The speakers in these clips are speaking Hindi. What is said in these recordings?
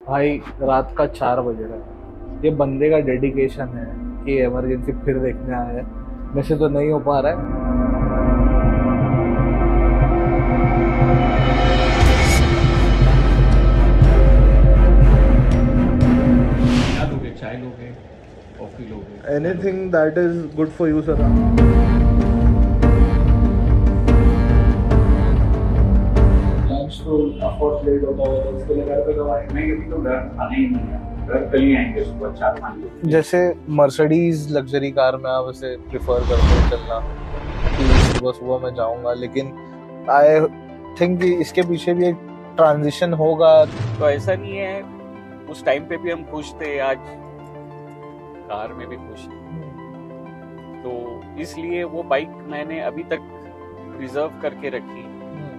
भाई रात का 4 बज रहा है। ये बंदे का डेडिकेशन है कि इमरजेंसी फिर देखने आया है। मेरे से तो नहीं हो पा रहा है। क्या लोगे, चाय लोगे, कॉफी लोगे, क्या लोगे? Anything that is good for you sir. Lunch तो ऑफकोर्स लेट होता होगा तो उसके लिए घर पे दवाई। नहीं, अभी तो घर आना ही नहीं है। घर कल ही आएंगे सुबह 4-5 बजे। जैसे मर्सिडीज लग्जरी कार में आप उसे प्रिफर करते हो चलना कि सुबह सुबह मैं जाऊंगा, लेकिन आई थिंक कि इसके पीछे भी एक ट्रांजिशन होगा। तो ऐसा नहीं है, उस टाइम पे भी हम खुश थे, आज कार में भी खुश हैं। तो इसलिए वो बाइक मैंने अभी तक रिजर्व करके रखी।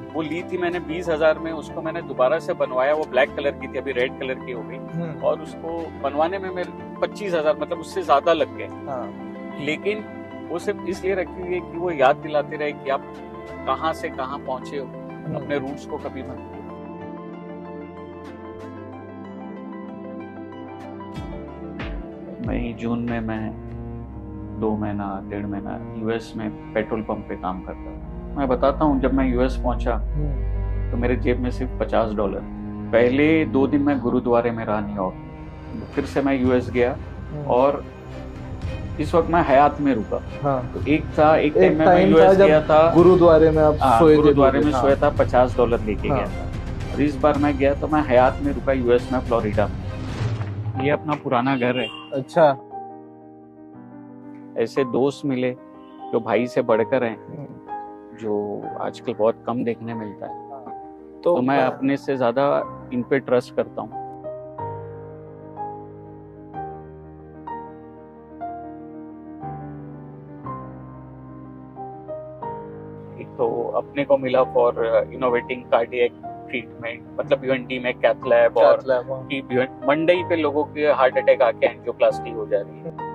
वो ली थी मैंने 20,000 में, उसको मैंने दोबारा से बनवाया। वो ब्लैक कलर की थी, अभी रेड कलर की हो गई। और उसको बनवाने में मेरे 25,000, मतलब उससे ज्यादा लग गए। हाँ। लेकिन वो सिर्फ इसलिए रखी हुई है कि वो याद दिलाते रहे कि आप कहाँ से कहाँ पहुंचे हो, अपने रूट्स को कभी मत भूलो। मई जून में मैं 2 महीना 1.5 महीना यूएस में पेट्रोल पंप पे काम करता था। मैं बताता हूँ, जब मैं यूएस पहुंचा तो मेरे जेब में सिर्फ $50। पहले 2 दिन मैं गुरुद्वारे में रहा न्यूयॉर्क। फिर से मैं यूएस गया और इस वक्त मैं हयात में रुका। हाँ। तो एक टाइम में मैं टाइम था यूएस गया जब था। गुरुद्वारे में आप सोए थे। गुरुद्वारे में हाँ। सोया था, $50 लेके हाँ। गया था। और इस बार मैं गया तो मैं हयात में रुका, यूएस में, फ्लोरिडा में। ये अपना पुराना घर है। अच्छा। ऐसे दोस्त मिले जो भाई से बढ़कर हैं, जो आजकल बहुत कम देखने मिलता है। तो मैं अपने से ज्यादा इन पे ट्रस्ट करता हूँ। एक तो अपने को मिला फॉर इनोवेटिंग कार्डियक ट्रीटमेंट, मतलब यूएनटी में कैथ लैब। और मंडई पे लोगों के हार्ट अटैक आके एंजियोप्लास्टी हो जा रही है।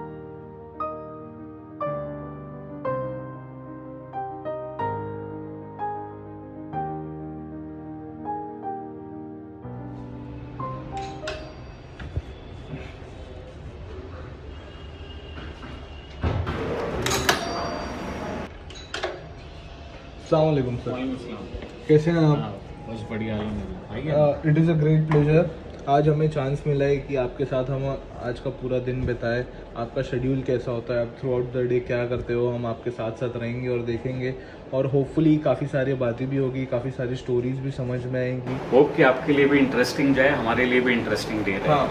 अस्सलाम वालेकुम सर, कैसे हैं आप? बस बढ़िया है। It is a great pleasure. आज हमें चांस मिला है कि आपके साथ हम आज का पूरा दिन बिताए। आपका शेड्यूल कैसा होता है, आप थ्रू आउट द डे क्या करते हो, हम आपके साथ साथ रहेंगे और देखेंगे। और होपफुली काफ़ी सारी बातें भी होगी, काफ़ी सारी स्टोरीज भी समझ में आएंगी। होप कि आपके लिए भी इंटरेस्टिंग जाए, हमारे लिए भी इंटरेस्टिंग डे रहे। हाँ।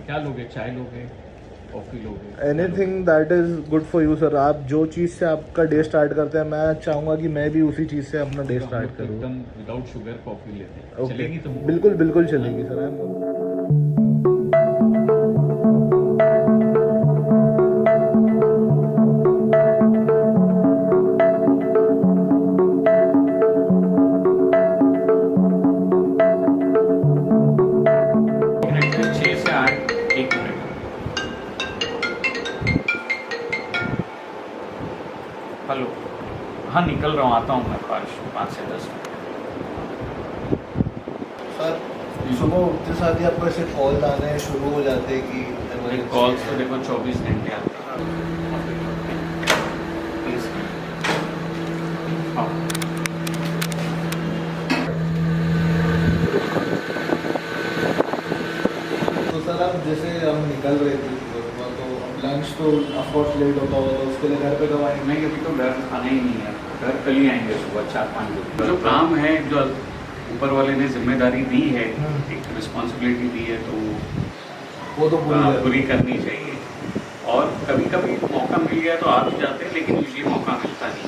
क्या लोगे, चाय लोगे, कॉफी लोगे, anything that is good for you sir. आप जो चीज़ से आपका डे स्टार्ट करते हैं, मैं चाहूँगा कि मैं भी उसी चीज़ से अपना डे स्टार्ट करूँ। एकदम विदाउट शुगर कॉफी लेते हैं। ओके, चलेगी तो बिल्कुल बिल्कुल चलेगी सर। मिनट में 6 से 8, 1 मिनट। हेलो, हाँ निकल रहा हूँ, आता हूँ मैं 5 से 10 मिनट। सर, सुबह उठते साथ ही आपको ऐसे कॉल आने शुरू हो जाते हैं कि कॉल्स तो देखो 24 घंटे आते हैं। हाँ। तो सर, आप जैसे हम निकल रहे थे सुबह, तो लंच तो ऑफकोर्स लेट होता होगा तो उसके लिए घर पे दवाई। नहीं, अभी तो घर आना ही नहीं है। घर कल ही आएंगे सुबह 4-5 बजे। जो काम है, जो ऊपर वाले ने जिम्मेदारी दी है, एक रिस्पॉन्सिबिलिटी दी है, तो वो तो पूरी करनी चाहिए। और कभी कभी मौका मिल गया तो आ भी जाते हैं, लेकिन यूजली मौका मिलता नहीं।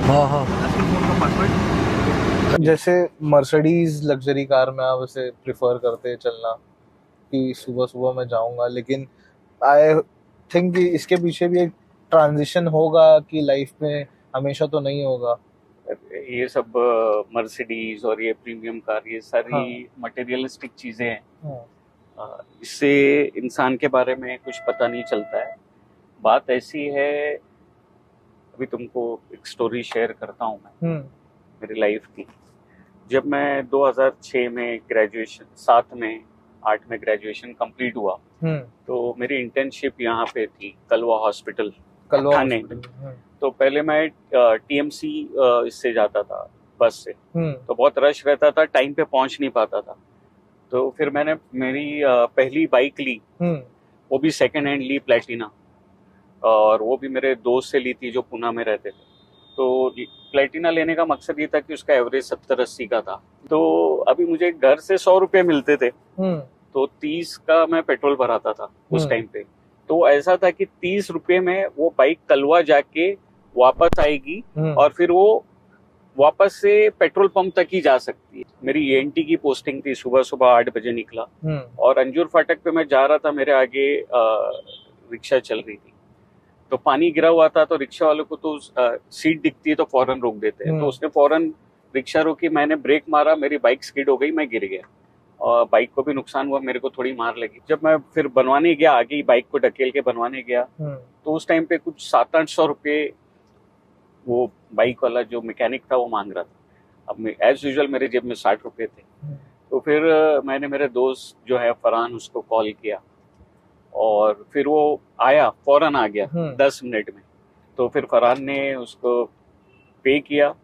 हाँ हाँ। जैसे मर्सिडीज लग्जरी कार में आप उसे प्रिफर करते हैं चलना कि सुबह सुबह मैं जाऊंगा, लेकिन आई थिंक कि इसके पीछे भी एक ट्रांजिशन होगा कि लाइफ में हमेशा तो नहीं होगा। ये सब मर्सिडीज और ये प्रीमियम कार, ये सारी मटेरियलिस्टिक चीजें हैं। इससे इंसान के बारे में कुछ पता नहीं चलता है। बात ऐसी है, अभी तुमको एक स्टोरी शेयर करता हूँ मैं मेरी लाइफ की। जब मैं 2006 में ग्रेजुएशन 7 में 8 में ग्रेजुएशन कंप्लीट हुआ, तो मेरी इंटर्नशिप यहाँ पे थी कलवा हॉस्पिटल ठाणे। तो पहले मैं टीएमसी इससे जाता था बस से, तो बहुत रश रहता था, टाइम पे पहुंच नहीं पाता था। तो फिर मैंने मेरी पहली बाइक ली, वो भी सेकंड हैंड ली, प्लेटिना, और वो भी मेरे दोस्त से ली थी जो पुणे में रहते थे। तो प्लेटिना लेने का मकसद ये था कि उसका एवरेज 70-80 का था। तो अभी मुझे घर से 100 रुपये मिलते थे, तो 30 का मैं पेट्रोल भराता था उस टाइम पे। तो ऐसा था कि 30 रुपये में वो बाइक कलवा जाके वापस आएगी और फिर वो वापस से पेट्रोल पंप तक ही जा सकती है। मेरी एएनटी की पोस्टिंग थी, सुबह सुबह 8 बजे निकला और अंजूर फाटक पे मैं जा रहा था, मेरे आगे रिक्शा चल रही थी। तो पानी गिरा हुआ था, तो रिक्शा वालों को तो सीट दिखती है तो फौरन रोक देते हैं। तो उसने फौरन रिक्शा रोकी, मैंने ब्रेक मारा, मेरी बाइक स्किड हो गई, मैं गिर गया और बाइक को भी नुकसान हुआ, मेरे को थोड़ी मार लगी। जब मैं फिर बनवाने गया, आगे ही बाइक को ढकेल के बनवाने गया, तो उस टाइम पे कुछ 700-800 रुपये वो बाइक वाला जो मैकेनिक था वो मांग रहा था। अब एज यूजुअल मेरे जेब में 60 रुपये थे। तो फिर मैंने मेरे दोस्त जो है फरहान, उसको कॉल किया और फिर वो आया, फौरन आ गया 10 मिनट में। तो फिर फरहान ने उसको पे किया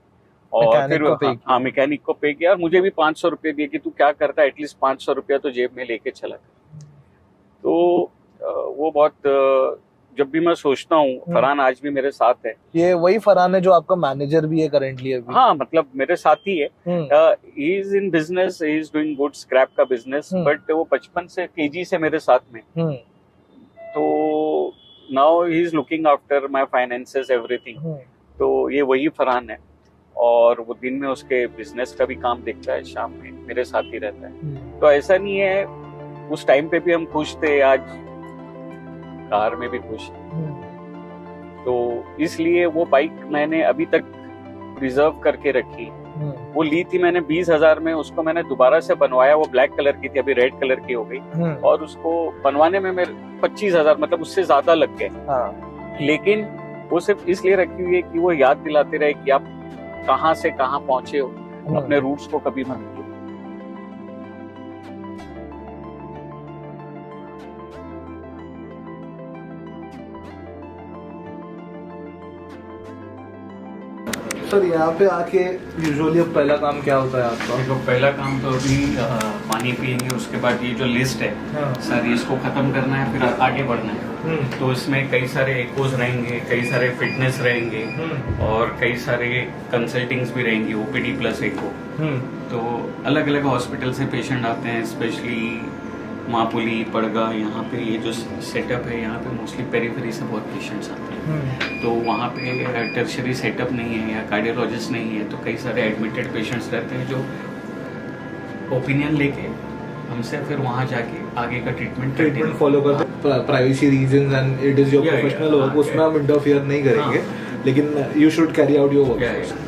और फिर मैकेनिक को पे किया और मुझे भी 500 रुपये दिए कि तू क्या करता है, एटलीस्ट 500 रुपया तो जेब में लेके चला। तो वो बहुत, जब भी मैं सोचता हूँ, फरहान आज भी मेरे साथ है। ये वही फरहान है जो आपका मैनेजर भी है करंटली अभी? हाँ, मतलब मेरे साथ ही है। He is in business, he is doing good scrap का बिजनेस, बट वो बचपन से केजी से मेरे साथ में। तो now he is looking after my finances, everything. तो ये वही फरहान है और वो दिन में उसके बिजनेस का भी काम देखता है, शाम में मेरे साथ ही रहता है। तो ऐसा नहीं है, उस टाइम पे भी हम खुश थे, आज कार में भी खुश है। तो इसलिए वो बाइक मैंने अभी तक रिजर्व करके रखी। वो ली थी मैंने 20,000 में, उसको मैंने दोबारा से बनवाया, वो ब्लैक कलर की थी, अभी रेड कलर की हो गई। और उसको बनवाने में मेरे 25,000, मतलब उससे ज्यादा लग गए। लेकिन वो सिर्फ इसलिए रखी हुई है कि वो याद दिलाते रहे कि आप कहाँ से कहाँ पहुंचे हो, अपने रूट्स को कभी मत भूलो। सर यहाँ पे आके यूजुअली अब पहला काम क्या होता है आपका? देखो, पहला काम तो अभी पानी पियेंगे, उसके बाद ये जो लिस्ट है सारी, इसको खत्म करना है, फिर आगे बढ़ना है। तो इसमें कई सारे एकोज रहेंगे, कई सारे फिटनेस रहेंगे और कई सारे कंसल्टिंग्स भी रहेंगी, ओपीडी प्लस एको। तो अलग अलग हॉस्पिटल से पेशेंट आते हैं, स्पेशली मापुली, पड़गा, यहाँ पे ये जो सेटअप है, यहाँ पे मोस्टली पेरीफेरी से बहुत पेशेंट्स आते हैं। तो वहाँ पे टर्शरी सेटअप नहीं है या कार्डियोलॉजिस्ट नहीं है, तो कई सारे एडमिटेड पेशेंट्स रहते हैं जो ओपिनियन लेके हमसे फिर वहाँ जाके आगे का ट्रीटमेंट फॉलो करते हैं। Privacy reasons and it is your professional work, उसमें हम इंटरफियर नहीं करेंगे, लेकिन you should carry out your work.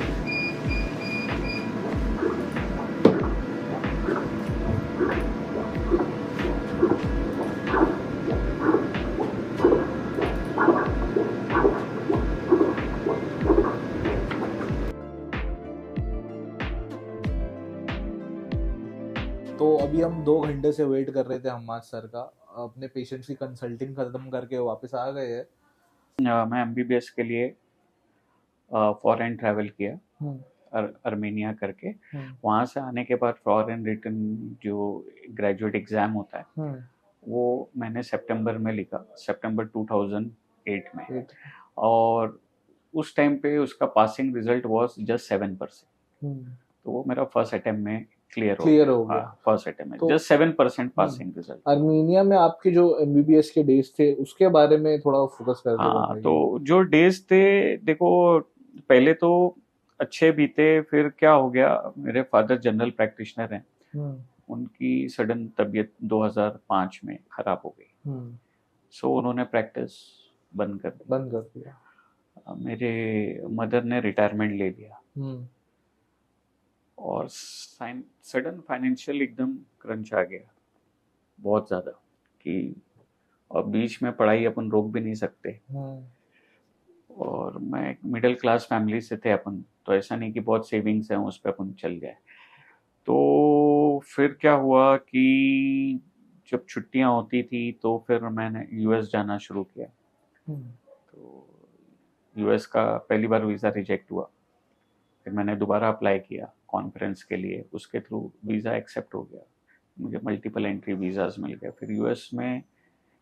तो अभी हम 2 घंटे से वेट कर रहे थे हम्माद सर का, अपने पेशेंट्स की कंसल्टिंग खत्म करके वापस आ गए हैं। मैं एमबीबीएस के लिए फॉरेन ट्रैवल किया, अर्मेनिया करके। वहाँ से आने के बाद फॉरेन रिटर्न जो ग्रेजुएट एग्जाम होता है वो मैंने सितंबर में लिखा, सितंबर 2008 में। और उस टाइम पे उसका पासिंग रिजल्ट वाज जस्ट 7%। तो वो मेरा फर्स्ट अटेम्प्ट में क्लियर हो गया। फर्स्ट अटेम्प्ट में जस्ट 7% पासिंग रिजल्ट। अर्मेनिया में आपके जो एमबीबीएस के डेज थे उसके बारे में थोड़ा फोकस कर दो। हाँ, तो जो डेज थे, देखो पहले तो अच्छे बीते, फिर क्या हो गया, मेरे फादर जनरल प्रैक्टिशनर हैं, उनकी सडन तबीयत 2005 में खराब हो गई। सो उन्होंने प्रैक्टिस बंद कर दिया। मेरे मदर ने रिटायरमेंट ले लिया और सडन फाइनेंशियल एकदम क्रंच आ गया, बहुत ज़्यादा, कि और बीच में पढ़ाई अपन रोक भी नहीं सकते। और मैं एक मिडिल क्लास फैमिली से थे अपन, तो ऐसा नहीं कि बहुत सेविंग्स हैं उस पर अपन चल जाए। तो फिर क्या हुआ कि जब छुट्टियां होती थी तो फिर मैंने यूएस जाना शुरू किया। तो यूएस का पहली बार वीज़ा रिजेक्ट हुआ, फिर मैंने दोबारा अप्लाई किया कॉन्फ्रेंस के लिए, उसके थ्रू वीज़ा एक्सेप्ट हो गया, मुझे मल्टीपल एंट्री वीज़ाज मिल गए। फिर यूएस में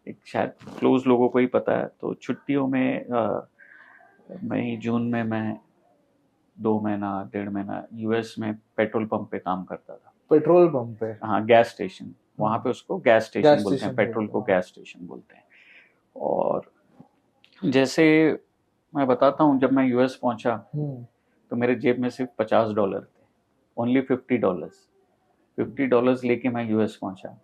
एक शायद क्लोज लोगों को ही पता है, तो छुट्टियों में मई जून में मैं 1.5 महीना यूएस में पेट्रोल पंप पे काम करता था। पेट्रोल पंप पे? हाँ, गैस स्टेशन, वहाँ पे उसको गैस स्टेशन बोलते हैं, पेट्रोल को गैस स्टेशन बोलते हैं। और जैसे मैं बताता हूँ, जब मैं यूएस पहुंचा तो मेरे जेब में सिर्फ $50 थे, ओनली $50 लेके मैं यूएस पहुंचा।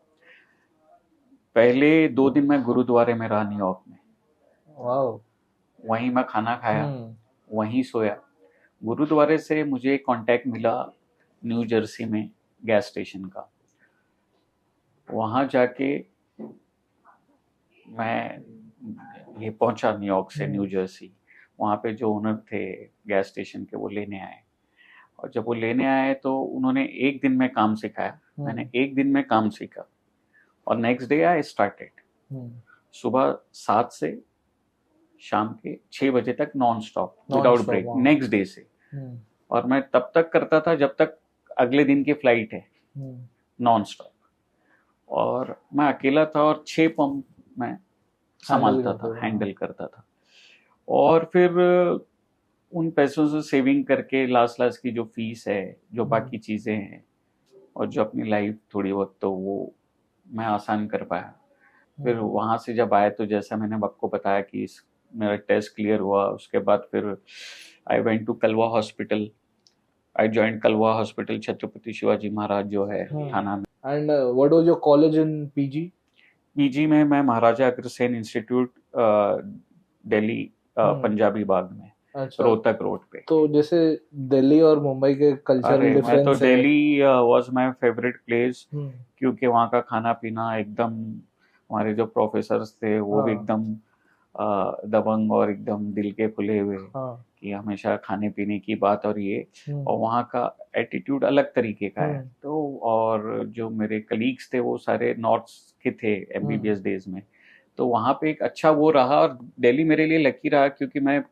पहले 2 दिन मैं गुरुद्वारे में रहा न्यूयॉर्क में। वाओ। वहीं मैं खाना खाया, वहीं सोया। गुरुद्वारे से मुझे कांटेक्ट मिला न्यू जर्सी में गैस स्टेशन का। वहाँ जाके मैं ये पहुंचा न्यूयॉर्क से न्यू जर्सी। वहाँ पे जो ओनर थे गैस स्टेशन के, वो लेने आए, और जब वो लेने आए तो उन्होंने 1 दिन में काम सिखाया। मैंने 1 दिन में काम सीखा और नेक्स्ट डे आई स्टार्टेड। सुबह 7 से शाम के 6 बजे तक non stop, without break, next day से। और मैं तब तक करता था जब तक अगले दिन की फ्लाइट है, नॉन स्टॉप। और मैं अकेला था और 6 पंप मैं संभालता था, हैंडल करता था। और फिर उन पैसों से सेविंग करके लास्ट की जो फीस है, जो बाकी चीज़ें हैं, और जो अपनी लाइफ थोड़ी बहुत, तो वो मैं आसान कर पाया। फिर वहाँ से जब आए तो जैसा मैंने आपको बताया कि मेरा टेस्ट क्लियर हुआ, उसके बाद फिर I went to Kalwa hospital. I joined Kalwa hospital, Chhatrapati Shivaji Maharaj जो है थाना में। And what was your college in PG? PG में मैं महाराजा अग्रसेन इंस्टीट्यूट दिल्ली पंजाबी बाग में, रोहतक रोड पे। तो जैसे दिल्ली और मुंबई के कल्चरल डिफरेंस है? मैं तो Delhi was my favourite place, क्योंकि वहाँ का खाना पीना एकदम, हमारे जो प्रोफेसर्स थे वो भी एकदम दबंग और एकदम दिल के खुले हुए, कि हमेशा खाने पीने की बात, और ये और वहाँ का एटीट्यूड अलग तरीके का है। तो और जो मेरे कलीग्स थे वो सारे नॉर्थ के थे एमबीबीएस डेज में, तो वहाँ पे एक अच्छा वो रहा। और दिल्ली मेरे लिए लकी रहा, क्योंकि मैं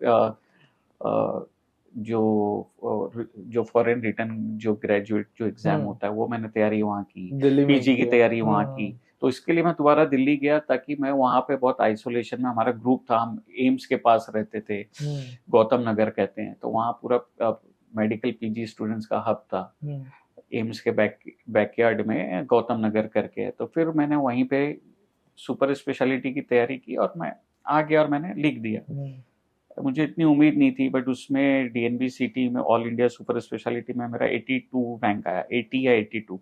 जो फॉरेन रिटर्न जो ग्रेजुएट जो एग्जाम होता है वो मैंने तैयारी वहाँ की, पीजी की तैयारी वहाँ की। तो इसके लिए मैं दोबारा दिल्ली गया, ताकि मैं वहाँ पे बहुत आइसोलेशन में, हमारा ग्रुप था, हम एम्स के पास रहते थे, गौतम नगर कहते हैं, तो वहाँ पूरा मेडिकल पीजी स्टूडेंट्स का हब था, एम्स के बैकयार्ड में गौतम नगर करके। तो फिर मैंने वहीं पे सुपर स्पेशलिटी की तैयारी की और मैं आ गया और मैंने लिख दिया। मुझे इतनी उम्मीद नहीं थी, बट उसमें डीएनबी सिटी में ऑल इंडिया सुपर स्पेशलिटी में मेरा 82 रैंक आया, 80 या 82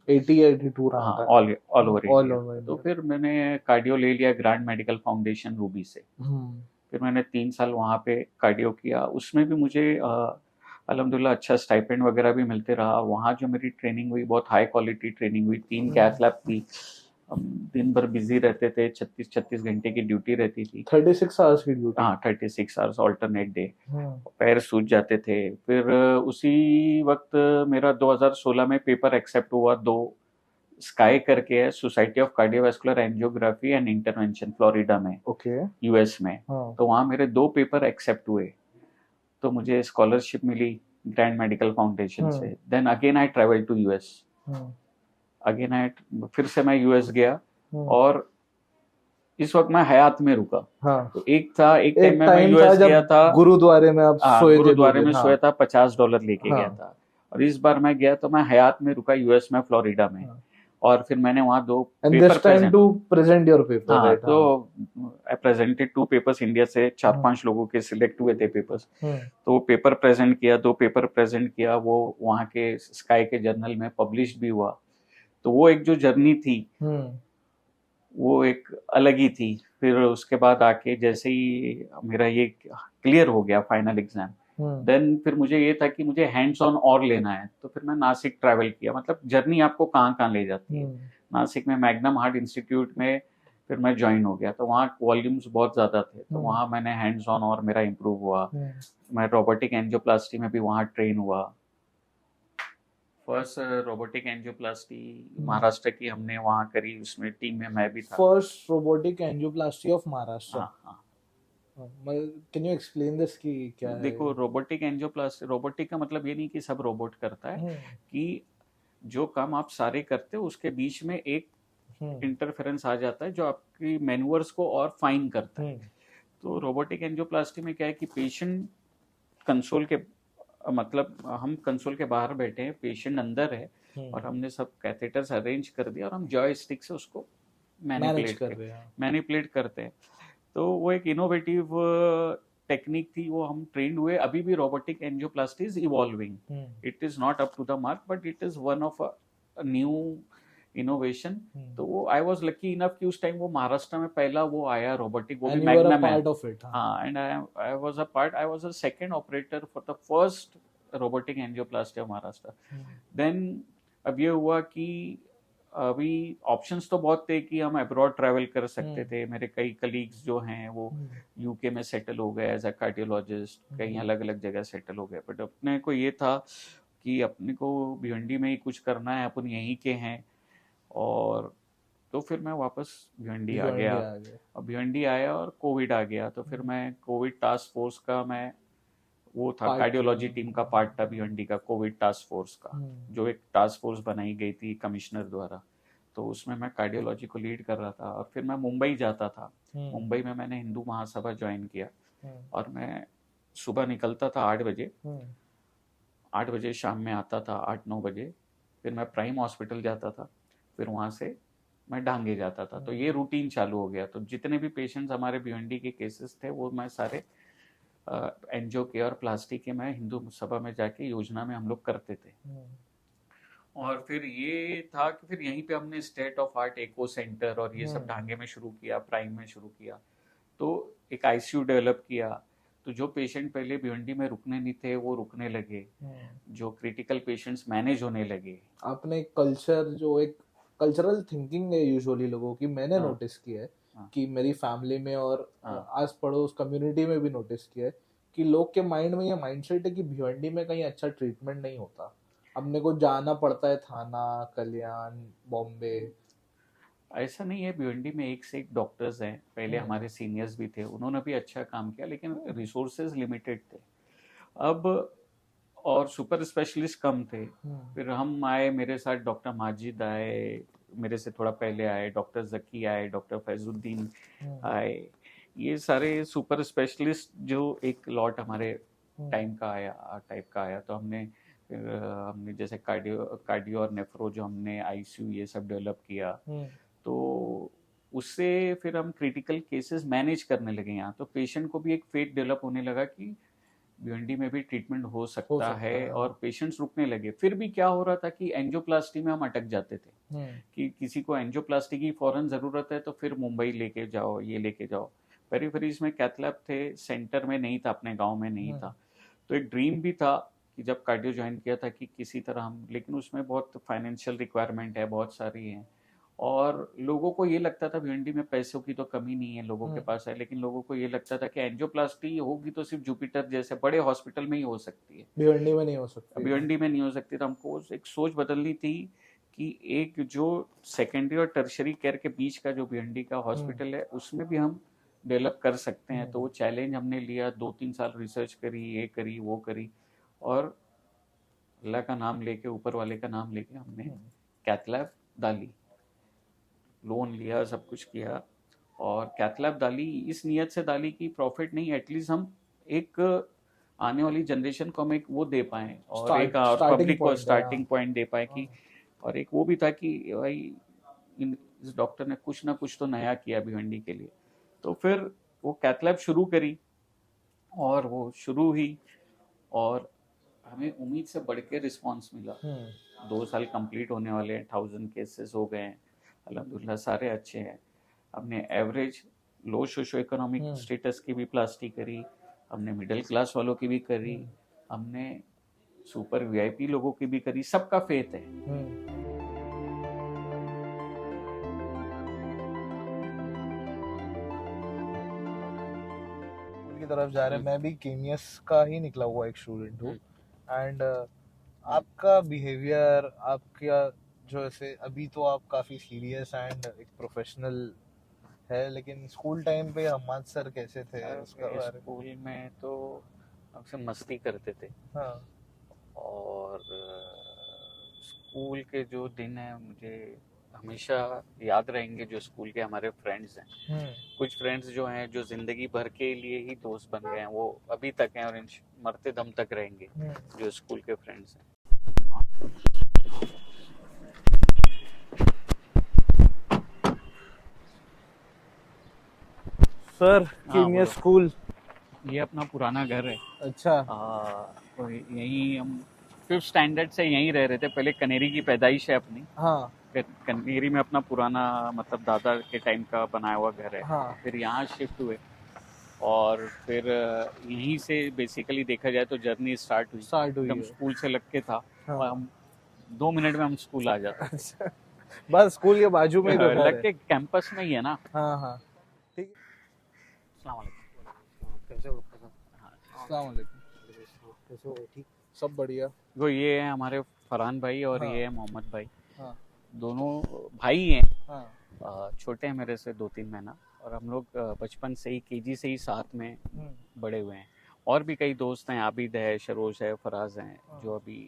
हाँ, ऑल ओवर इंडिया। तो फिर मैंने कार्डियो ले लिया ग्रैंड मेडिकल फाउंडेशन रूबी से। फिर मैंने 3 साल वहाँ पे कार्डियो किया, उसमें भी मुझे अल्हम्दुलिल्लाह अच्छा स्टाइपेंड वगैरह भी मिलते रहा। वहाँ जो मेरी ट्रेनिंग हुई, बहुत हाई क्वालिटी ट्रेनिंग हुई, 3 कैथ लैब थी, दिन भर बिजी रहते थे, 36 घंटे की ड्यूटी रहती थी। 36 आवर्स की ड्यूटी? हाँ, 36 आवर्स ऑल्टरनेट डे। पैर सूज जाते थे। फिर उसी वक्त मेरा 2016 में पेपर एक्सेप्ट हुआ, 2 स्काई करके है, society of cardiovascular angiography and intervention, Florida में, यूएस में। तो वहाँ मेरे 2 पेपर एक्सेप्ट हुए, तो मुझे स्कॉलरशिप मिली ग्रैंड मेडिकल फाउंडेशन से। Then again I travel to US, फिर से मैं यूएस गया, और इस वक्त मैं हयात में रुका। तो एक टाइम में मैं यूएस गया था, गुरुद्वारे में आप सोए थे? गुरुद्वारे में सोया था, $50 लेके गया था। और इस बार मैं गया तो मैं हयात में रुका, यूएस में, फ्लोरिडा में। और फिर मैंने वहाँ 2 पेपर प्रेजेंट योर पेपर। तो आई प्रेजेंटेड 2 पेपर्स इंडिया से, 4-5 लोगों के सिलेक्ट हुए थे पेपर्स। तो पेपर प्रेजेंट किया, 2 पेपर प्रेजेंट किया, वो वहाँ के स्काई के जर्नल में पब्लिश भी हुआ। तो वो एक जो जर्नी थी वो एक अलग ही थी। फिर उसके बाद आके जैसे ही मेरा ये क्लियर हो गया फाइनल एग्जाम, देन फिर मुझे ये था कि मुझे हैंड्स ऑन और लेना है, तो फिर मैं नासिक ट्रैवल किया। मतलब जर्नी आपको कहाँ कहाँ ले जाती है। नासिक में मैग्नम हार्ट इंस्टीट्यूट में फिर मैं ज्वाइन हो गया, तो वहाँ वॉल्यूम्स बहुत ज़्यादा थे, तो वहाँ मैंने हैंड्स ऑन और मेरा इम्प्रूव हुआ। मैं रोबोटिक एंजियोप्लास्टी में भी वहाँ ट्रेन हुआ। फर्स्ट रोबोटिक एंजियोप्लास्टी महाराष्ट्र की हमने वहाँ करी, उसमें टीम में मैं भी था। First robotic angioplasty of Maharashtra. हाँ। कैन यू एक्सप्लेन दिस कि क्या है? देखो, रोबोटिक एंजियोप्लास्टी, रोबोटिक का मतलब ये नहीं कि सब रोबोट करता है, कि जो काम आप सारे करते हो उसके बीच में एक इंटरफेरेंस आ जाता है जो आपकी मैन्यूअर्स को और फाइन करता है। तो रोबोटिक एंजियोप्लास्टी में क्या है कि पेशेंट कंसोल के, मतलब हम कंसोल के बाहर बैठे हैं, पेशेंट अंदर है, और हमने सब कैथेटर्स अरेंज कर दिया और हम जॉयस्टिक से उसको मैनिपुलेट करते हैं। तो वो एक इनोवेटिव टेक्निक थी, वो हम ट्रेंड हुए। अभी भी robotic angioplasty is evolving, it is not up to the mark, but it is one of a new innovation. तो वो आई वाज लकी इनफ कि उस टाइम वो महाराष्ट्र में पहला वो आया रोबोटिक, वो भी मैग्नम है। हाँ, and I was a part, I was a second operator for the first robotic angioplasty of Maharashtra. Then अब ये हुआ कि अभी ऑप्शंस तो बहुत थे कि हम अब्रॉड ट्रैवल कर सकते थे। मेरे कई कलीग्स जो हैं वो यूके में सेटल हो गए एज अ कार्डियोलॉजिस्ट, कहीं अलग अलग जगह सेटल हो गए, बट अपने को ये था कि अपने को भिवंडी में ही कुछ करना है, अपन यहीं के हैं। और तो फिर मैं वापस भिवंडी आ गया। अब भिवंडी आया और कोविड आ गया, तो फिर मैं कोविड टास्क फोर्स का, मैं वो था कार्डियोलॉजी टीम का पार्ट था भिवंडी का, कोविड टास्क फोर्स का, जो एक टास्क फोर्स बनाई गई थी कमिश्नर द्वारा। तो उसमें मैं कार्डियोलॉजी को लीड कर रहा था। और फिर मैं मुंबई जाता था। मुंबई में मैंने हिंदू महासभा ज्वाइन किया, और मैं सुबह निकलता था 8 बजे, 8 बजे शाम में आता था 8-9 बजे। फिर मैं प्राइम हॉस्पिटल जाता था, फिर वहाँ से मैं डांगे जाता था। तो ये रूटीन चालू हो गया। तो जितने भी पेशेंट्स हमारे भिवंडी के केसेस थे वो मैं सारे एंजियो के और प्लास्टिक के मैं हिंदू सभा में जाके योजना में हम लोग करते थे। और फिर ये था कि फिर यहीं पे हमने state of art echo centre और ये सब डांगे में शुरू किया, प्राइम में शुरू किया। तो एक आईसीयू डेवलप किया, तो जो पेशेंट पहले भिवंडी में रुकने नहीं थे वो रुकने लगे, जो क्रिटिकल पेशेंट्स मैनेज होने लगे। आपने कल्चर, जो एक कल्चरल थिंकिंग है यूजुअली लोगों की, मैंने नोटिस किया है कि मेरी फैमिली में और आस पड़ोस कम्युनिटी में भी नोटिस किया है कि लोग के माइंड में ये माइंडसेट है कि भिवंडी में कहीं अच्छा ट्रीटमेंट नहीं होता, अपने को जाना पड़ता है थाना, कल्याण, बॉम्बे। ऐसा नहीं है, भिवंडी में एक से एक डॉक्टर्स हैं। पहले हमारे सीनियर्स भी थे, उन्होंने भी अच्छा काम किया, लेकिन रिसोर्सेज लिमिटेड थे। अब और सुपर स्पेशलिस्ट कम थे। फिर हम आए, मेरे साथ डॉक्टर माजिद आए, मेरे से थोड़ा पहले आए डॉक्टर जकी आए, डॉक्टर फैजुद्दीन आए। ये सारे सुपर स्पेशलिस्ट जो एक लॉट हमारे टाइम का आया, टाइप का आया। तो हमने जैसे कार्डियो और नेफ्रो जो हमने आईसीयू ये सब डेवलप किया। तो उससे फिर हम क्रिटिकल केसेस मैनेज करने लगे यहाँ। तो पेशेंट को भी एक फेथ डेवलप होने लगा कि भिवंडी में भी ट्रीटमेंट हो सकता है, और पेशेंट्स रुकने लगे। फिर भी क्या हो रहा था कि एंजियोप्लास्टी में हम अटक जाते थे कि किसी को एंजियोप्लास्टी की फौरन जरूरत है तो फिर मुंबई लेके जाओ, ये लेके जाओ। पेरिफेरीज में कैथ लैब थे, सेंटर में नहीं था, अपने गांव में नहीं था। तो एक ड्रीम भी था कि जब कार्डियो ज्वाइन किया था कि किसी तरह हम, लेकिन उसमें बहुत फाइनेंशियल रिक्वायरमेंट है, बहुत सारी है। और लोगों को ये लगता था भिवंडी में पैसों की तो कमी नहीं है, लोगों के पास है, लेकिन लोगों को ये लगता था कि एंजियोप्लास्टी होगी तो सिर्फ जुपिटर जैसे बड़े हॉस्पिटल में ही हो सकती है, भिवंडी में नहीं हो सकती। भिवंडी में नहीं हो सकती। तो हमको एक सोच बदलनी थी कि एक जो सेकेंडरी और टर्शरी केयर के बीच का जो भिवंडी का हॉस्पिटल है उसमें भी हम डेवलप कर सकते हैं। तो वो चैलेंज हमने लिया, 2-3 साल रिसर्च करी, ये करी वो करी, और अल्लाह का नाम लेके, ऊपर वाले का नाम लेके हमने कैथ लैब डाली, लोन लिया, सब कुछ किया। और कैथ लैब डाली इस नियत से डाली कि प्रॉफिट नहीं, एटलीस्ट हम एक आने वाली जनरेशन को हम एक वो दे पाए, और एक पब्लिक को स्टार्टिंग पॉइंट दे पाए कि, और एक वो भी था कि भाई इस डॉक्टर ने कुछ ना कुछ तो नया किया भिवंडी के लिए। तो फिर वो कैथ लैब शुरू करी, और वो शुरू हुई, और हमें उम्मीद से बढ़ के रिस्पॉन्स मिला। 2 साल कंप्लीट होने वाले हैं, 1000 केसेस हो गए हैं अल्हम्दुलिल्लाह, सारे अच्छे हैं। हमने एवरेज लो सोशो इकोनॉमिक स्टेटस की भी प्लास्टिक करी, हमने मिडिल क्लास वालों की भी करी, हमने सुपर वीआईपी लोगों की भी करी, सबका फेथ है। की तरफ जा रहे हैं, मैं भी केमियस का ही निकला हुआ एक स्टूडेंट हूँ। एंड आपका बिहेवियर, आपका जो ऐसे अभी तो आप काफ़ी सीरियस एंड एक प्रोफेशनल है, लेकिन स्कूल टाइम पे हम्माद सर कैसे थे उसका बारे में? स्कूल में तो हमसे मस्ती करते थे। हाँ। और स्कूल के जो दिन है मुझे हमेशा याद रहेंगे। जो स्कूल के हमारे फ्रेंड्स हैं, कुछ फ्रेंड्स जो हैं जो जिंदगी भर के लिए ही दोस्त बन गए हैं, वो अभी तक हैं और मरते दम तक रहेंगे, जो स्कूल के फ्रेंड्स हैं। सर केमियस स्कूल ये अपना पुराना घर है। अच्छा। तो यहीं हम 5th स्टैंडर्ड से यहीं रह रहे थे। पहले कनेरी की पैदाइश है अपनी। हाँ। कनेरी में अपना पुराना मतलब दादा के टाइम का बनाया हुआ घर है। हाँ। फिर यहाँ शिफ्ट हुए और फिर यहीं से बेसिकली देखा जाए तो जर्नी स्टार्ट हुई। एकदम स्कूल से लग के था। हाँ। और हम 2 मिनट में हम स्कूल आ जाते। बस स्कूल के बाजू में ही तो लग के कैंपस में ही है ना। हाँ हाँ ठीक। कैसे हो? ठीक, सब बढ़िया। वो ये है हमारे फरहान भाई और हाँ। ये है मोहम्मद भाई। हाँ। दोनों भाई हैं। हाँ। छोटे हैं मेरे से 2-3 महीना। और हम लोग बचपन से ही केजी से ही साथ में बड़े हुए हैं। और भी कई दोस्त हैं, आबिद है, शरोज है, फराज हैं, जो अभी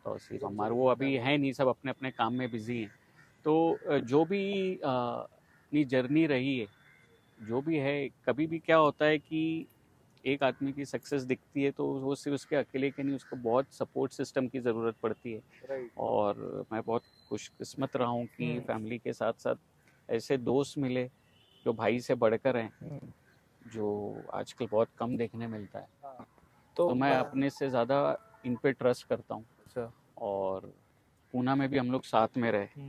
तौसीफ हमारे वो अभी है नहीं, सब अपने अपने काम में बिजी हैं। तो जो भी अपनी जर्नी रही है, जो भी है, कभी भी क्या होता है कि एक आदमी की सक्सेस दिखती है तो वो सिर्फ उसके अकेले के नहीं, उसको बहुत सपोर्ट सिस्टम की ज़रूरत पड़ती है। और मैं बहुत खुशकिस्मत रहा हूँ कि फैमिली के साथ साथ ऐसे दोस्त मिले जो भाई से बढ़कर हैं, जो आजकल बहुत कम देखने मिलता है। तो मैं अपने से ज़्यादा इन पे ट्रस्ट करता हूँ। अच्छा। और पूना में भी हम लोग साथ में रहे।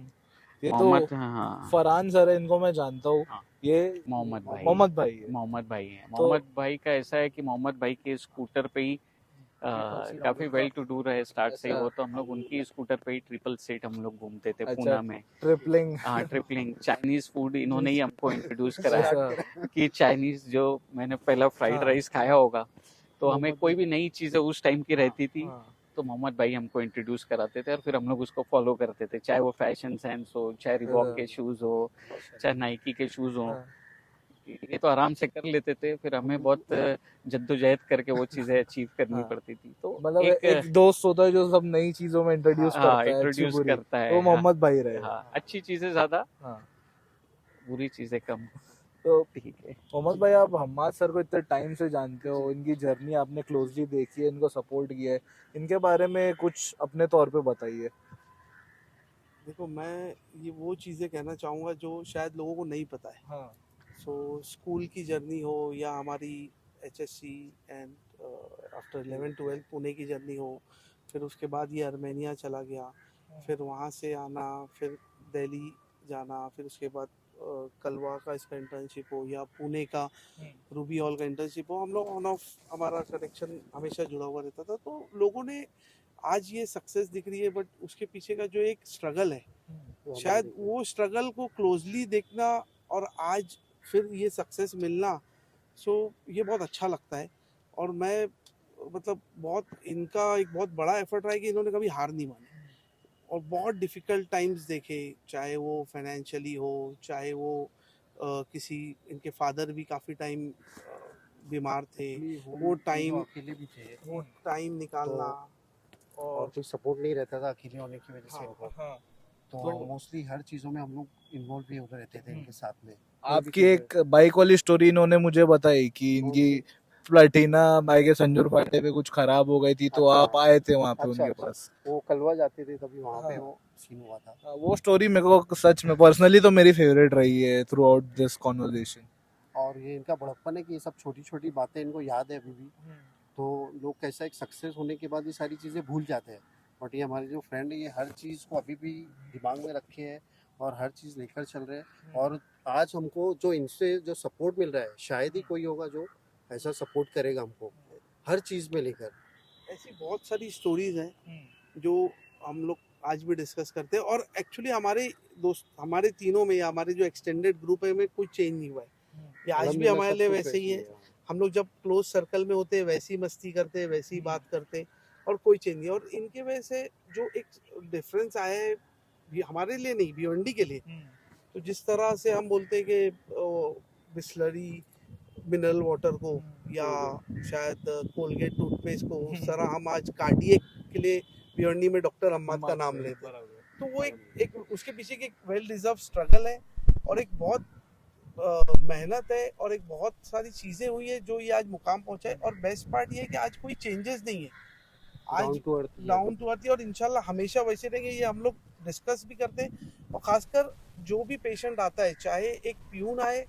ये तो हाँ, फरहान सर है, इनको मैं जानता हूँ। हाँ। ये मोहम्मद भाई है। मोहम्मद भाई का ऐसा है कि मोहम्मद भाई के स्कूटर पे ही काफी वेल टू डू रहे स्टार्ट से। वो तो हम लोग उनकी स्कूटर पे ही ट्रिपल सीट हम लोग घूमते थे। अच्छा, पूना में ट्रिपलिंग। हाँ, ट्रिपलिंग। चाइनीज फूड इन्होंने ही हमको इंट्रोड्यूस कराया कि चाइनीज जो मैंने पहला फ्राइड राइस खाया होगा, तो हमें कोई भी नई चीजें उस टाइम की रहती थी तो मोहम्मद भाई हमको इंट्रोड्यूस कराते थे और फिर हम लोग उसको फॉलो करते थे, चाहे वो फैशन सेंस हो, चाहे रिबॉक के शूज हो, चाहे नाइकी के शूज हो। ये तो आराम से कर लेते थे, फिर हमें बहुत जद्दोजहद करके वो चीजें अचीव करनी पड़ती थी। तो मतलब एक दोस्त होता है जो सब नई चीजों में इंट्रोड्यूस करता है, वो मोहम्मद भाई रहे। हाँ, अच्छी चीजें ज्यादा, बुरी चीजें कम। तो ठीक है। मोहम्मद भाई, आप हम्माद सर को इतने टाइम से जानते हो, इनकी जर्नी आपने क्लोजली देखी है, इनको सपोर्ट किया है, इनके बारे में कुछ अपने तौर पे बताइए। देखो, मैं ये वो चीज़ें कहना चाहूँगा जो शायद लोगों को नहीं पता है। हाँ। स्कूल की जर्नी हो या हमारी HSC एंड आफ्टर 11-12 पुणे की जर्नी हो, फिर उसके बाद ये आर्मेनिया चला गया, फिर वहाँ से आना, फिर दिल्ली जाना, फिर उसके बाद कलवा का इसका इंटर्नशिप हो या पुणे का रूबी हॉल का इंटर्नशिप हो, हम लोग ऑन ऑफ हमारा कनेक्शन हमेशा जुड़ा हुआ रहता था। तो लोगों ने आज ये सक्सेस दिख रही है, बट उसके पीछे का जो एक स्ट्रगल है, शायद वो स्ट्रगल को क्लोजली देखना और आज फिर ये सक्सेस मिलना, ये बहुत अच्छा लगता है। और मैं मतलब बहुत इनका एक बहुत बड़ा एफर्ट रहा है कि इन्होंने कभी हार नहीं मानी और बहुत डिफ़िकल्ट टाइम्स देखे, चाहे वो फाइनेंशियली हो, चाहे वो किसी इनके फादर भी काफ़ी टाइम बीमार थे, वो टाइम अकेले भी थे, वो टाइम निकालना और कोई सपोर्ट नहीं रहता था अकेले होने की वजह से इनको। तो मोस्टली हर चीज़ों में हम लोग इन्वॉल्व भी होते रहते थे इनके साथ में। आपकी एक बाइक वाली स्टोरी इन्होंने मुझे बताई कि इनकी प्लेटिना बाइक के संजूर फाटे पे कुछ खराब हो गई थी, तो आप आए थे वहाँ पे उनके पास। वो कलवा जाते थे तभी वहाँ पे वो सीन हुआ था। वो स्टोरी मेरे को सच में पर्सनली तो मेरी फेवरेट रही है थ्रू आउट दिस कॉन्वर्सेशन। और ये इनका बड़प्पन है कि ये सब छोटी छोटी बातें इनको याद है अभी भी। तो लोग कैसा एक सक्सेस होने के बाद ये सारी चीज़ें भूल जाते हैं, बट ये हमारे जो फ्रेंड है ये हर चीज़ को अभी भी दिमाग में रखे हैं और हर चीज़ लेकर चल रहे हैं। और आज हमको जो इनसे जो सपोर्ट मिल रहा है, शायद ही कोई होगा जो ऐसा सपोर्ट करेगा हमको हर चीज़ में लेकर। ऐसी बहुत सारी स्टोरीज हैं जो हम लोग आज भी डिस्कस करते हैं। और एक्चुअली हमारे तीनों में या हमारे जो एक्सटेंडेड ग्रुप है में कोई चेंज नहीं हुआ है। ये आज भी हमारे लिए वैसे ही है। हम लोग जब क्लोज सर्कल में होते हैं वैसी मस्ती करते हैं, वैसी बात करते हैं, और कोई चेंज नहीं। और इनके वजह से जो एक डिफरेंस आया है, ये हमारे लिए नहीं, भिवंडी के लिए, तो जिस तरह से हम बोलते हैं कि बिस्लरी मिनरल वाटर को या शायद कोलगेट टूथपेस्ट को, उस तरह हम आज कार्डियक के लिए भिवंडी में डॉक्टर अम्मद का नाम लेते हैं। तो वो एक उसके पीछे की एक वेल डिजर्व स्ट्रगल है, और एक बहुत मेहनत है, और एक बहुत सारी चीज़ें हुई है जो ये आज मुकाम पहुंचा है। और बेस्ट पार्ट ये है कि आज कोई चेंजेस नहीं है, आज डाउन टू अर्थ, और इंशाल्लाह हमेशा वैसे रहेंगे। ये हम लोग डिस्कस भी करते हैं। और खासकर जो भी पेशेंट आता है, चाहे एक प्यून आए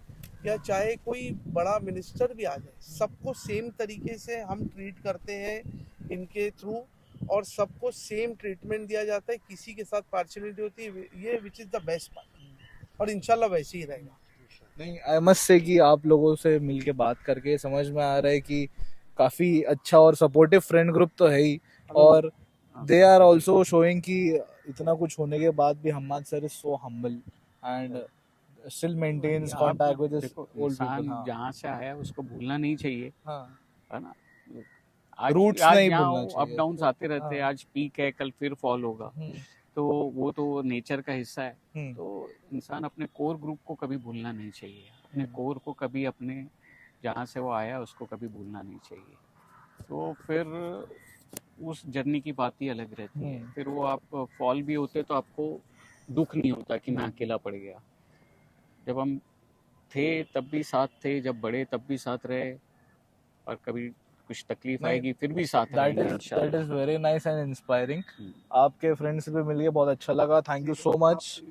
या चाहे कोई बड़ा मिनिस्टर भी आ जाए, सबको सेम तरीके से हम ट्रीट करते हैं इनके थ्रू, और सबको सेम ट्रीटमेंट दिया जाता है, किसी के साथ पार्शियलिटी होती है, ये which is the best part. और इंशाल्लाह वैसे ही रहेगा। नहीं, आई मस्ट से कि आप लोगों से मिलके बात करके समझ में आ रहा है कि काफ़ी अच्छा और सपोर्टिव फ्रेंड ग्रुप तो है ही, और दे आर ऑल्सो शोइंग कि इतना कुछ होने के बाद भी Hammad sir is so humble and still maintains contact with his old people. जहाँ से आया उसको भूलना नहीं चाहिए, है ना। आज रूट्स नहीं भूलना अप चाहिए। डाउन आते रहते हैं, आज पीक है, कल फिर फॉल होगा, तो वो तो नेचर का हिस्सा है। तो इंसान अपने कोर ग्रुप को कभी भूलना नहीं चाहिए, अपने कोर को कभी, अपने जहाँ से वो आया उसको कभी भूलना नहीं चाहिए। तो फिर उस जर्नी की बात ही अलग रहती है। फिर वो आप फॉल भी होते तो आपको दुख नहीं होता कि मैं अकेला पड़ गया। जब हम थे तब भी साथ थे, जब बड़े तब भी साथ रहे, और कभी कुछ तकलीफ आएगी फिर भी साथ रहेंगे इंशाल्लाह। That is very nice and inspiring. आपके फ्रेंड्स से भी मिलके बहुत अच्छा लगा। Thank you so much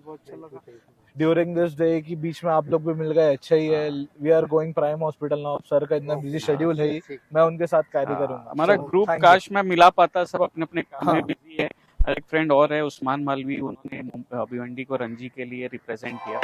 during this day. की बीच में आप लोग भी मिल गए, अच्छा ही है। We are going Prime hospital now. Sir का इतना बिजी शेड्यूल है ही, मैं उनके साथ कैरी करूंगा। हमारा ग्रुप काश में मिला पाता, सब अपने अपने काम में बिजी है। एक फ्रेंड और है उस्मान मालवी, उन्होंने भिवंडी को रणजी के लिए रिप्रेजेंट किया।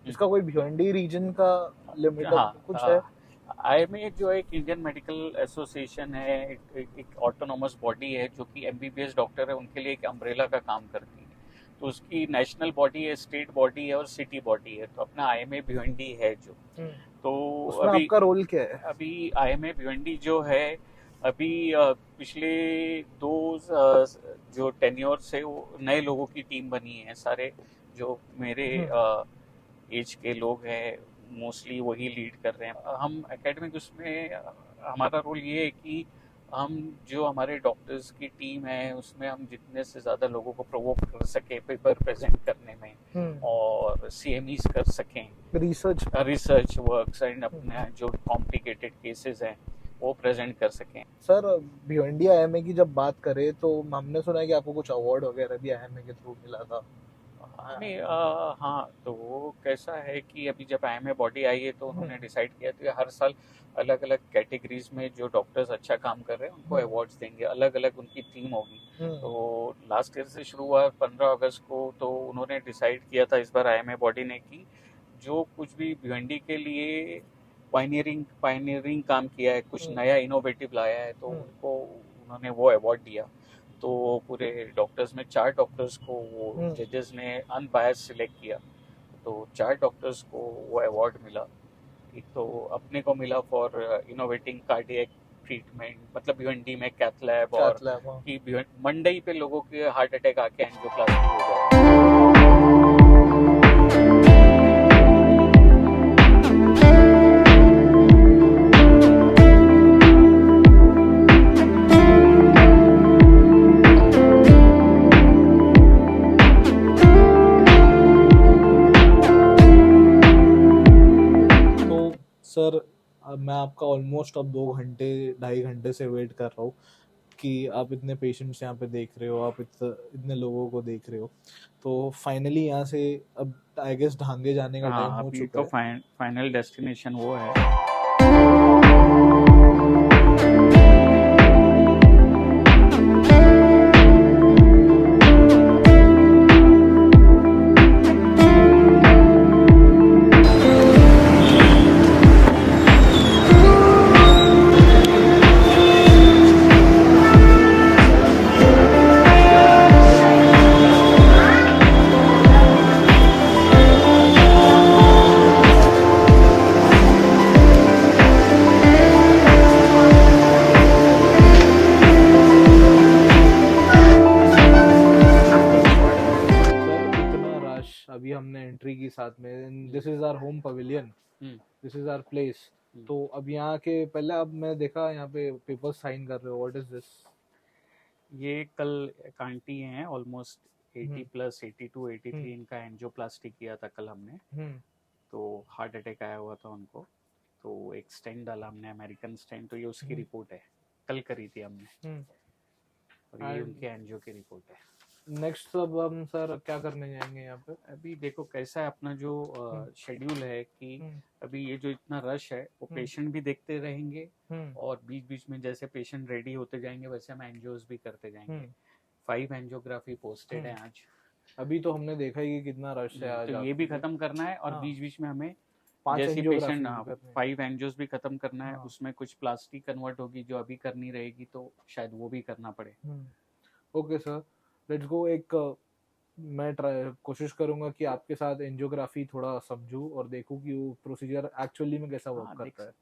इसका कोई भिवंडी रीजन का लिमिट कुछ है? IMA जो एक इंडियन मेडिकल एसोसिएशन है, एक ऑटोनोमस बॉडी है जो कि MBBS डॉक्टर है उनके लिए एक अम्ब्रेला का काम करती है। तो उसकी नेशनल बॉडी है, स्टेट बॉडी है और सिटी बॉडी है। तो अपना IMA भिवंडी है जो, तो अभी आपका रोल क्या है? अभी IMA भिवंडी जो है, अभी पिछले दो जो टेन्योर से नए लोगों की टीम बनी है। सारे जो मेरे एज के लोग हैं मोस्टली वही लीड कर रहे हैं। हम एकेडमिक उसमें हमारा रोल ये है कि हम जो हमारे डॉक्टर्स की टीम है उसमें हम जितने से ज़्यादा लोगों को प्रोवोक कर सके पेपर प्रेजेंट करने में, और CMEs कर सकें, रिसर्च वर्क्स एंड अपने जो कॉम्प्लिकेटेड केसेस हैं वो प्रेजेंट कर सकें। सर भिवंडी IMA की जब बात करें तो हमने सुना है कि आपको कुछ अवार्ड वगैरह भी IMA के थ्रू मिला था। नहीं, हाँ, तो वो कैसा है कि अभी जब IMA बॉडी आई है तो उन्होंने डिसाइड किया था कि हर साल अलग अलग कैटेगरीज में जो डॉक्टर्स अच्छा काम कर रहे हैं उनको अवार्ड्स देंगे, अलग अलग उनकी थीम होगी। तो लास्ट ईयर से शुरू हुआ 15 अगस्त को, तो उन्होंने डिसाइड किया था इस बार IMA बॉडी ने कि जो कुछ भी भिवंडी के लिए पायनियरिंग काम किया है, कुछ नया इनोवेटिव लाया है, तो उनको उन्होंने वो अवार्ड दिया। तो पूरे डॉक्टर्स में 4 डॉक्टर्स को वो जजेस ने अनबायस सिलेक्ट किया, तो 4 डॉक्टर्स को वो अवार्ड मिला। एक तो अपने को मिला फॉर इनोवेटिंग कार्डियक ट्रीटमेंट, मतलब भिवंडी में कैथ लैब, और कि मंडई पे लोगों के हार्ट अटैक आके एंजियोप्लास्टी हो जाए। सर मैं आपका ऑलमोस्ट अब 2-2.5 घंटे से वेट कर रहा हूँ कि आप इतने पेशेंट्स यहाँ पे देख रहे हो, आप इतने लोगों को देख रहे हो, तो फाइनली यहाँ से अब आई गेस ढांगे जाने का टाइम हो अभी चुका तो है। फाइनल डेस्टिनेशन वो है। अभी हमने एंट्री की साथ में, this is our home pavilion, this is our place. तो अब यहाँ के पहले अब मैं देखा यहाँ पे पेपर साइन कर रहे हो, व्हाट इज दिस? ये कल एक आंटी हैं ऑलमोस्ट 80+, 82, 83, इनका एंजियोप्लास्टी किया था कल हमने। तो हार्ट अटैक आया हुआ था उनको, तो एक स्टेंट डाला हमने, अमेरिकन स्टेंट, तो ये उसकी रिपोर्ट है, कल करी थी हमने, और ये उनके एंजियो की रिपोर्ट है। नेक्स्ट अब हम सर क्या करने जाएंगे यहाँ पे? अभी देखो कैसा है अपना जो शेड्यूल है कि अभी ये जो इतना रश है वो पेशेंट भी देखते रहेंगे, और बीच बीच में जैसे पेशेंट रेडी होते जाएंगे वैसे हम एंजियोज भी करते जाएंगे। 5 एंजियोग्राफी पोस्टेड है आज। अभी तो हमने देखा ही कि कितना रश है आज, तो ये भी खत्म करना है, और बीच बीच में हमें 5 जैसे पेशेंट 5 एंजियोग्राफी एंजियोज भी खत्म करना है। उसमें कुछ प्लास्टिक कन्वर्ट होगी जो अभी करनी रहेगी, तो शायद वो भी करना पड़े। Okay sir, let's go. एक मैं कोशिश करूंगा कि आपके साथ एंजियोग्राफी थोड़ा समझूं और देखूं कि वो प्रोसीजर एक्चुअली में कैसा वर्क करता है।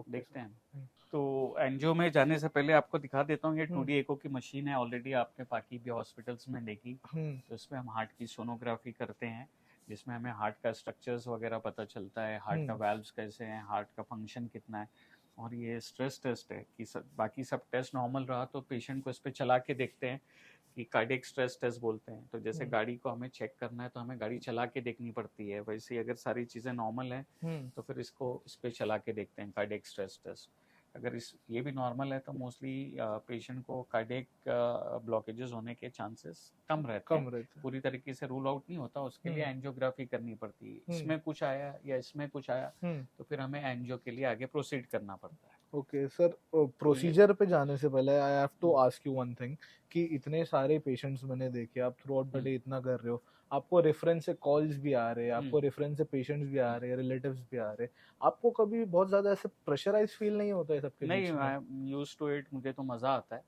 देखते हैं। तो एंजियो में जाने से पहले आपको दिखा देता हूँ, ये 2D एको की मशीन है, ऑलरेडी आपने बाकी भी हॉस्पिटल्स में देखी। तो इसमें हम हार्ट की सोनोग्राफी करते हैं, जिसमें हमें हार्ट का स्ट्रक्चर्स वगैरह पता चलता है, हार्ट का वाल्व्स कैसे हैं, हार्ट का फंक्शन कितना है। और ये स्ट्रेस टेस्ट है कि बाकी सब टेस्ट नॉर्मल रहा तो पेशेंट को इस पर चला के देखते हैं कि कार्डियक स्ट्रेस टेस्ट बोलते हैं। तो जैसे गाड़ी को हमें चेक करना है तो हमें गाड़ी चला के देखनी पड़ती है, वैसे ही अगर सारी चीज़ें नॉर्मल हैं तो फिर इसको इस पर चला के देखते हैं कार्डियक स्ट्रेस टेस्ट। अगर ये भी नॉर्मल है तो मोस्टली पेशेंट को कार्डियक ब्लॉकेजेस होने के चांसेस कम रहते हैं। पूरी तरीके से रूल आउट नहीं होता, उसके लिए एंजियोग्राफी करनी पड़ती है। इसमें कुछ आया या इसमें कुछ आया तो फिर हमें एंजियो के लिए आगे प्रोसीड करना पड़ता है। ओके सर, प्रोसीजर पे जाने से पहले I have to ask you one thing कि इतने सारे पेशेंट्स मैंने देखे, आप थ्रू आउट द डे इतना कर रहे हो, आपको रेफरेंस से कॉल्स भी आ रहे हैं, आपको रेफरेंस से पेशेंट्स भी आ रहे हैं, रिलेटिव्स भी आ रहे हैं, आपको कभी बहुत ज्यादा ऐसे प्रेशराइज फील नहीं होता है सबके बीच में? नहीं, I am used to it, मुझे तो मजा आता है।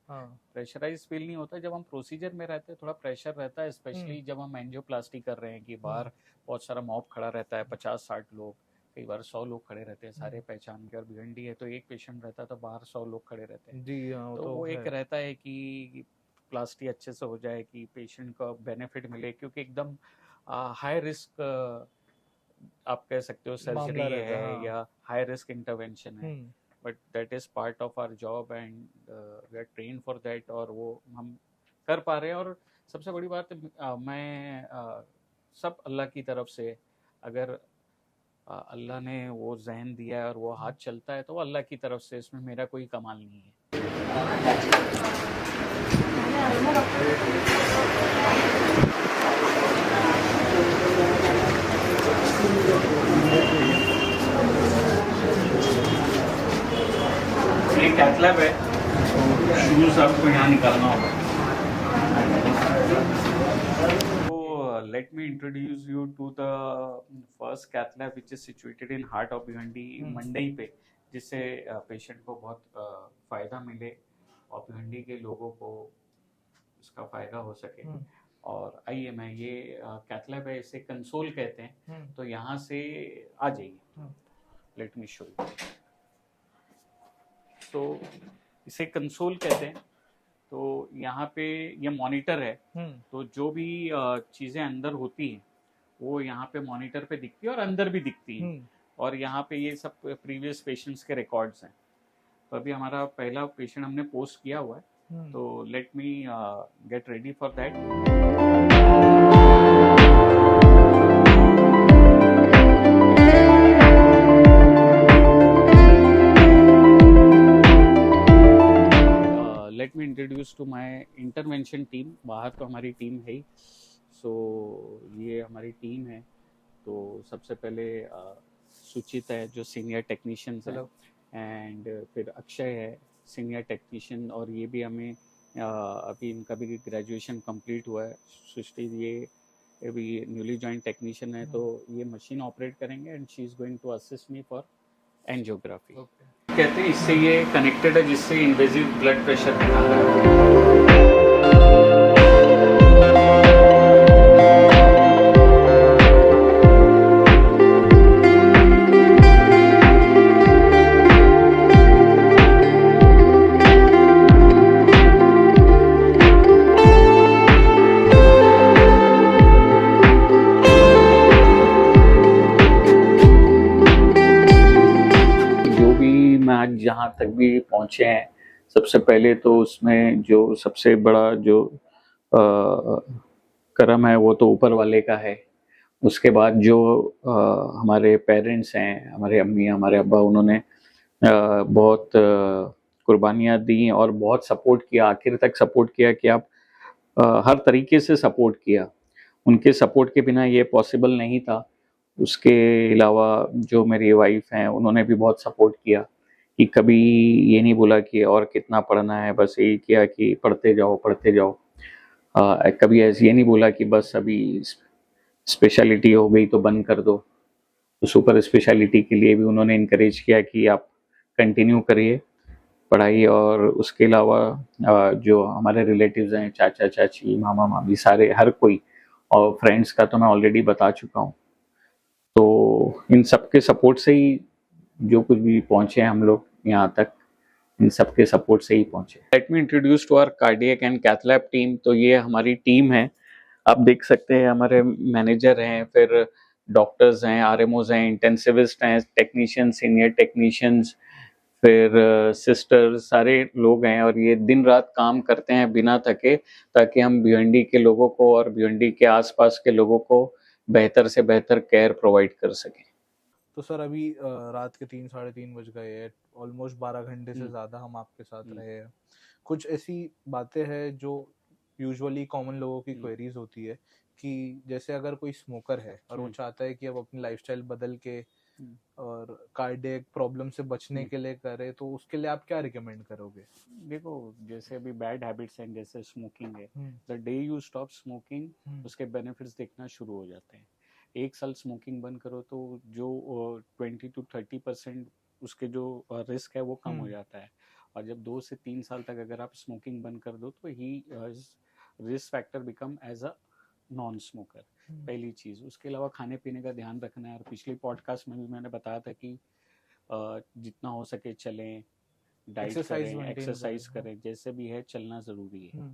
प्रेशराइज फील नहीं होता। जब हम प्रोसीजर में रहते हैं थोड़ा प्रेशर रहता है, स्पेशली जब हम एंजियोप्लास्टी कर रहे हैं कि बाहर बहुत सारा मॉब खड़ा रहता है, 50-60 लोग, कई बार 100 लोग खड़े रहते हैं, सारे पहचान के। और भिवंडी है तो एक पेशेंट रहता है तो बाहर 100 लोग खड़े रहते हैं जी। हाँ, तो वो एक रहता है कि प्लास्टी अच्छे से हो जाए, कि पेशेंट को बेनिफिट मिले, क्योंकि एकदम हाई रिस्क आप कह सकते हो सर्जरी है या हाई रिस्क इंटरवेंशन है, but that is part of our job and we are train for that, और वो हम कर पा रहे हैं। और सबसे बड़ी बात मैं सब अल्लाह की तरफ से, अगर अल्लाह ने वो जहन दिया है और वो हाथ चलता है तो वो अल्लाह की तरफ से, इसमें मेरा कोई कमाल नहीं है। ये कैथ लैब है, शूज आपको यहाँ निकालना होगा। Let me introduce you to the first cath lab which is situated in heart of Bhiwandi, मंडई पे, जिससे पेशेंट को बहुत फ़ायदा मिले और भिवंडी के लोगों को उसका फ़ायदा हो सके। और आइए, मैं ये कैथ लैब है, इसे कंसोल कहते हैं, तो यहाँ से आ जाइए, लेट मी शो यू। तो इसे कंसोल कहते हैं। तो यहाँ पे ये मॉनिटर है, तो जो भी चीज़ें अंदर होती हैं वो यहाँ पे मॉनिटर पे दिखती है और अंदर भी दिखती है। और यहाँ पे ये सब प्रीवियस पेशेंट्स के रिकॉर्ड्स हैं। तो अभी हमारा पहला पेशेंट हमने पोस्ट किया हुआ है, तो let me get ready for that. Introduce to my intervention team. बाहर तो हमारी टीम है ही, सो ये हमारी टीम है। तो सबसे पहले सुचित है जो सीनियर टेक्नीशियन है, एंड फिर अक्षय है सीनियर टेक्नीशियन, और ये भी हमें अभी इनका भी ग्रेजुएशन कंप्लीट हुआ है। सृष्टि ये अभी न्यूली ज्वाइन टेक्नीशियन है, तो ये मशीन ऑपरेट करेंगे and she is going to assist me for angiography. कहते हैं इससे ये कनेक्टेड है जिससे इन्वेजिव ब्लड प्रेशर दिखाता है। जहाँ तक भी पहुँचे हैं, सबसे पहले तो उसमें जो सबसे बड़ा जो कर्म है वो तो ऊपर वाले का है। उसके बाद जो हमारे पेरेंट्स हैं, हमारे अम्मी हमारे अब्बा, उन्होंने बहुत कुर्बानियाँ दी और बहुत सपोर्ट किया, आखिर तक सपोर्ट किया कि आप हर तरीके से सपोर्ट किया। उनके सपोर्ट के बिना ये पॉसिबल नहीं था। उसके अलावा जो मेरी वाइफ हैं, उन्होंने भी बहुत सपोर्ट किया कि कभी ये नहीं बोला कि और कितना पढ़ना है, बस यही किया कि पढ़ते जाओ पढ़ते जाओ। कभी ऐसे ये नहीं बोला कि बस अभी स्पेशलिटी हो गई तो बंद कर दो। तो सुपर स्पेशलिटी के लिए भी उन्होंने इनकरेज किया कि आप कंटिन्यू करिए पढ़ाई। और उसके अलावा जो हमारे रिलेटिव्स हैं, चाचा चाची मामा मामी, सारे हर कोई, और फ्रेंड्स का तो मैं ऑलरेडी बता चुका हूँ। तो इन सब के सपोर्ट से ही जो कुछ भी पहुँचे हम लोग यहाँ तक, इन सब के सपोर्ट से ही पहुँचे। Let me introduce to our cardiac and cath lab team. तो ये हमारी टीम है, आप देख सकते हैं हमारे मैनेजर हैं, फिर डॉक्टर्स हैं, आरएमओज हैं, इंटेंसिविस्ट हैं, टेक्नीशियन, सीनियर टेक्नीशियंस, फिर सिस्टर, सारे लोग हैं। और ये दिन रात काम करते हैं बिना थके, ताकि हम भिवंडी के लोगों को और भिवंडी के आसपास के लोगों को बेहतर से बेहतर केयर प्रोवाइड कर सकें। तो सर अभी रात के 3 साढ़े 3 बज गए हैं, ऑलमोस्ट 12 घंटे से ज़्यादा हम आपके साथ रहे हैं। कुछ ऐसी बातें हैं जो यूजुअली कॉमन लोगों की क्वेरीज होती है कि जैसे अगर कोई स्मोकर है और वो चाहता है कि अब अपनी लाइफस्टाइल बदल के और कार्डियक प्रॉब्लम से बचने के लिए करे, तो उसके लिए आप क्या रिकमेंड करोगे? देखो, जैसे अभी बैड हैबिट्स हैं, जैसे स्मोकिंग है, the day you stop smoking उसके बेनिफिट्स देखना शुरू हो जाते हैं। 1 साल स्मोकिंग बंद करो तो जो 20 to 30% उसके जो रिस्क है वो कम हो जाता है। और जब 2 से 3 साल तक अगर आप स्मोकिंग बंद कर दो तो ही risk factor become as a non smoker. पहली चीज़। उसके अलावा खाने पीने का ध्यान रखना है। और पिछली पॉडकास्ट में भी मैंने बताया था कि जितना हो सके चलें, डाइट करें, एक्सरसाइज करें, जैसे भी है चलना ज़रूरी है।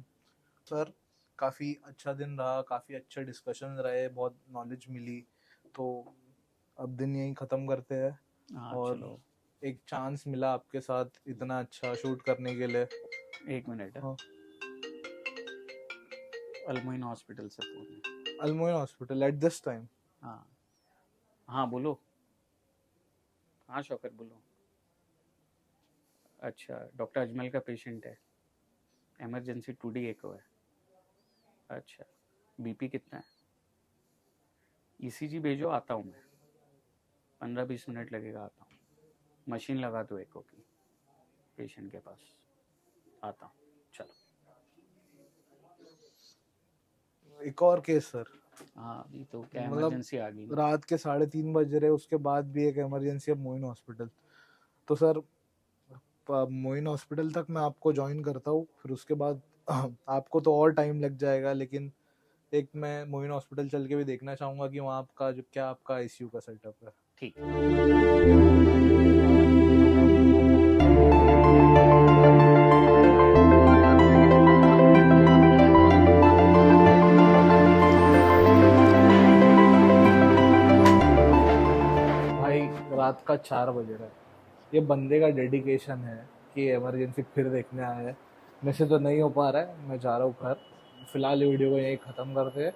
सर काफ़ी अच्छा दिन रहा, काफ़ी अच्छे डिस्कशन रहे, बहुत नॉलेज मिली। तो अब दिन यहीं ख़त्म करते हैं। और चलो। एक चांस मिला आपके साथ इतना अच्छा शूट करने के लिए। 1 मिनट। हाँ। अल्मोइन हॉस्पिटल से फोन। अल्मोइन हॉस्पिटल एट दिस टाइम? हाँ हाँ बोलो। हाँ शौकत बोलो। अच्छा, डॉक्टर अजमल का पेशेंट है, इमरजेंसी 2D एको है। अच्छा, बीपी कितना है? ईसीजी भेजो, आता हूँ मैं, 15-20 मिनट लगेगा, आता हूँ। मशीन लगा दो एको की पेशेंट के पास, आता हूँ। चलो। एक और केस सर। हाँ अभी तो क्या इमरजेंसी आ गई, रात के 3:30 बज रहे, उसके बाद भी एक इमरजेंसी अब मोइन हॉस्पिटल। तो सर मोइन हॉस्पिटल तक मैं आपको ज्वाइन करता हूँ, फिर उसके बाद आपको तो और टाइम लग जाएगा, लेकिन एक मैं मोइन हॉस्पिटल चल के भी देखना चाहूँगा कि वहाँ आपका जो क्या आपका आईसीयू का सेटअप है। ठीक। भाई रात का 4 बज रहा है, ये बंदे का डेडिकेशन है कि इमरजेंसी फिर देखने आया है। मेरे से तो नहीं हो पा रहा है, मैं जा रहा हूँ घर। फिलहाल ये वीडियो को यहीं ख़त्म करते हैं।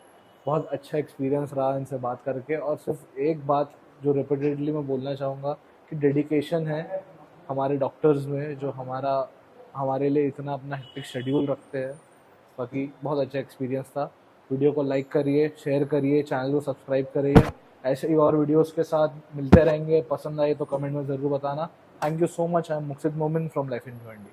बहुत अच्छा एक्सपीरियंस रहा इनसे बात करके। और सिर्फ एक बात जो रिपीटेडली मैं बोलना चाहूँगा कि डेडिकेशन है हमारे डॉक्टर्स में, जो हमारा हमारे लिए इतना अपना हेक्टिक शेड्यूल रखते हैं। बाकी बहुत अच्छा एक्सपीरियंस था। वीडियो को लाइक करिए, शेयर करिए, चैनल को सब्सक्राइब करिए। ऐसे ही और वीडियोस के साथ मिलते रहेंगे। पसंद आए तो कमेंट में ज़रूर बताना। Thank you so much. I am Muqsid Momin from life in Bhiwandi.